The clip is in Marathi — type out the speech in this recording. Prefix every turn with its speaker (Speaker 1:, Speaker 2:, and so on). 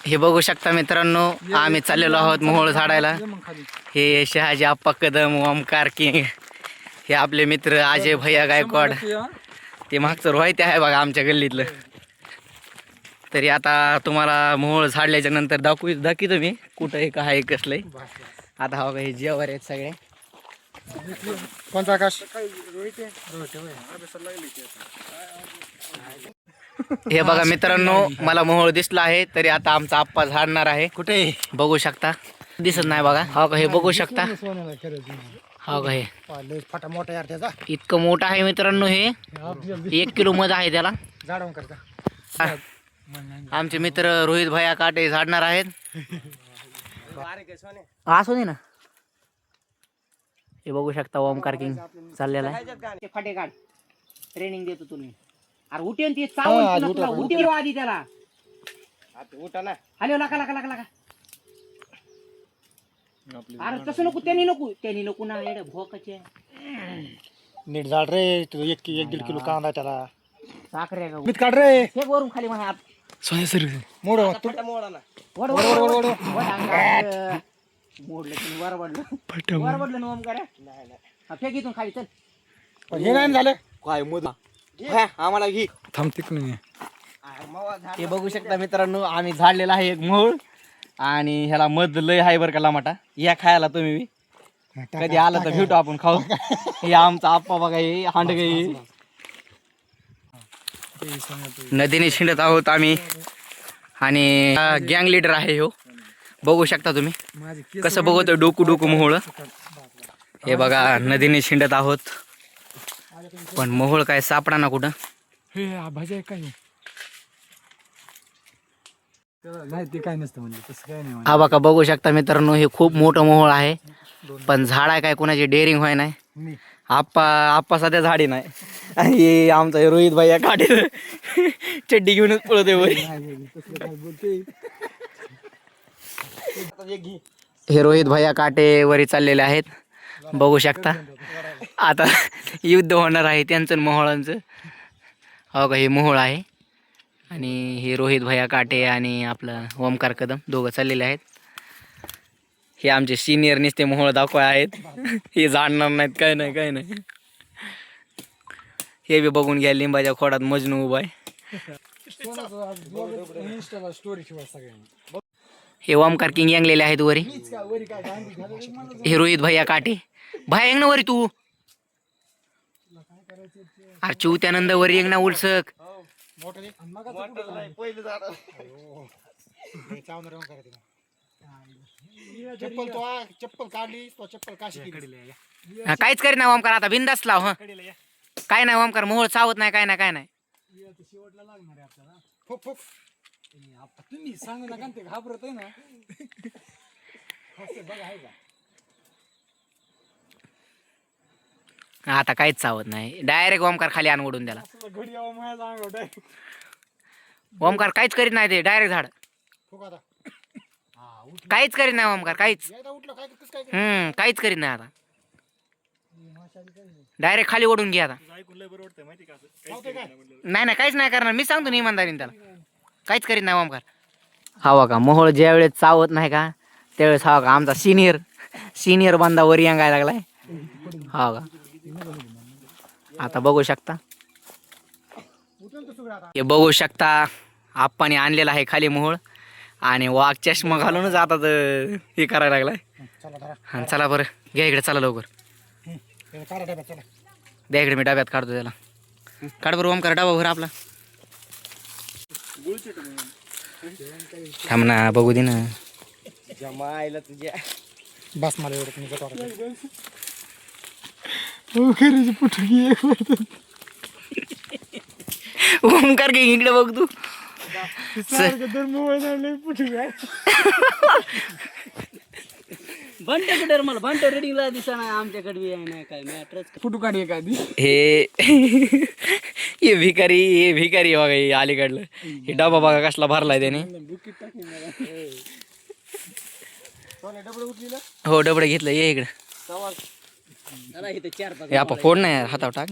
Speaker 1: हे बघू शकता मित्रांनो, आम्ही चाललेलो आहोत मोहोळ झाडायला. हे शहाजी आप्पा कदम, ओमकार किंग, हे आपले मित्र अजय भैया गायकवाड. ते मागचं रोहित आहे बघा आमच्या गल्लीतलं. तरी आता तुम्हाला मोहोळ झाडल्याच्या नंतर दाखवतो मी कुठं आहे काय कसलंय. आता हा हे जेवर आहेत सगळे.
Speaker 2: कोणता आकाश?
Speaker 1: हे बघा मित्रांनो, मला मोहोळ दिसला आहे. तरी आता आमचा आप्पा झाडणार आहे. कुठे बघू शकता, दिसत नाही बघा. हा का हे बघू शकता. हा का हे
Speaker 2: फटा मोठा यार त्याचा.
Speaker 1: इतकं मोठं आहे मित्रांनो. हे 1 किलो मध आहे त्याला.
Speaker 2: झाडवून करता.
Speaker 1: आमचे मित्र रोहित भैया काटे झाडणार आहेत. असू दे ना. हे बघू शकता ओमकार किंग चाललेला आहे. फाटे काढ, ट्रेनिंग देतो तुम्ही. अरे उठेन ती चावून उठेल आधी त्याला. उठा ना. हॅलो लाका लाका लाका लाका. अरे तसं नको, त्यांनी नको ना. एवढ्या भोकाचे
Speaker 2: नीट झाड रे. तू 1-1.5 किलो कांदा त्याला.
Speaker 1: साखरे
Speaker 2: मीठ काढ रे.
Speaker 1: हे वरून खाली म्हणा.
Speaker 2: सोने सर मोड
Speaker 1: मोडलं की वरबडलं ना ओमकार. फेक इथून खाली चल.
Speaker 2: हे नाही झालं
Speaker 1: काय मध आम्हाला घे.
Speaker 2: थांबतिक नाही.
Speaker 1: हे बघू शकता मित्रांनो, आम्ही झाडलेला आहे एक मोहोळ. आणि ह्याला मध लय आहे बरं का लामाटा. या खायला तुम्ही कधी आलं तर भेटू आपण खाऊ. हे आमचा आप्पा बघा, हे हांडगे. नदीने शिंडत आहोत आम्ही. आणि गँग लीडर आहे हो. बघू शकता तुम्ही कसं बघतो डोकू मोहोळ. हे बघा नदीने शिंडत आहोत, पण मोहोळ काय सापडा ना कुठं.
Speaker 2: भाजी काय नाही, ते काय नसतं म्हणजे तसं काय नाही.
Speaker 1: हा बघा बघू शकता मित्रांनो, हे खूप मोठं मोहोळ आहे. पण झाड आहे काय कोणाची डेअरिंग व्हाय नाही. आप्पा सध्या झाडी नाही. आणि आमचा रोहित भैया काढे चड्डी घेऊनच पळतोय वरी. हे रोहित भैया काटे वरी चाललेले आहेत. बघू शकता आता युद्ध होणार आहे त्यांचं मोहोळांचं. हो का हे मोहोळ आहे. आणि हे रोहित भैया काटे आणि आपलं ओमकार कदम दोघं चाललेले आहेत. हे आमचे सिनियर नुसते मोहोळ दाखवा आहेत. हे जाणणार नाहीत काय नाही. हे बी बघून घ्या, लिंबाच्या खोडात मजनू उभा आहे. हे ओमकार किंग यांगलेले आहेत वरी. हे रोहित भैया काटे भाई येंग ना वरी तू. अरे चिवत्यानंद वरी येंग ना उलसक.
Speaker 2: चप्पल काढली तो चप्पल काशी
Speaker 1: काहीच करीत नाही ओमकार. आता बिंदास लाव. हा काय नाही ओमकार, मोहोळ चावत नाही काय नाही.
Speaker 2: शेवटला लागणार आहे आपल्याला. फुक फुक तुम्ही सांगू नका ते घाबरत आहे ना. बघा आहे का.
Speaker 1: आता काहीच चावत नाही. डायरेक्ट ओमकार खाली आण ओढून त्याला. ओमकार काहीच करीत नाही, ते डायरेक्ट झाड. काहीच करीत नाही ओमकार, काहीच. काहीच करीत नाही आता. डायरेक्ट खाली ओढून घ्या आता. नाही काहीच नाही करणार. मी सांगतो ना इमानदारीने त्याला. काहीच करीत नाही ओमकार. हवा का मोहोळ ज्या वेळेस चावत नाही का त्यावेळेस हवा का आमचा सिनियर बांधा वर यांगायला लागलाय. हा का आता बघू शकता. हे बघू शकता आप्पाने आणलेला आहे खाली मोहोळ. आणि वाघ चष्मा घालूनच आता हे करायला लागलाय. चला बरं घ्या इकडे, चला लवकर. द्या इकडे, मी डब्यात काढतो त्याला. काढ बरं ओमकार डबा भर आपला. थांब ना बघू दे ना.
Speaker 2: जमायला तुझ्या बस मला एवढं
Speaker 1: ओमकार घे इकडे बघ तू.
Speaker 3: बंटे कुठे मला बंटे रेडिंगला दिसा नाही आमच्याकडे नाही काय मॅट्रस
Speaker 2: फोटो काढ एखादी.
Speaker 1: हे भिकारी बघा हे अलीकडलं. हे डबा बघा कसला भरलाय त्याने. हो डबडं घेतलं. ये इकडे.
Speaker 3: इथं 4-5
Speaker 1: हे आपण फोड नाही हातावर टाक.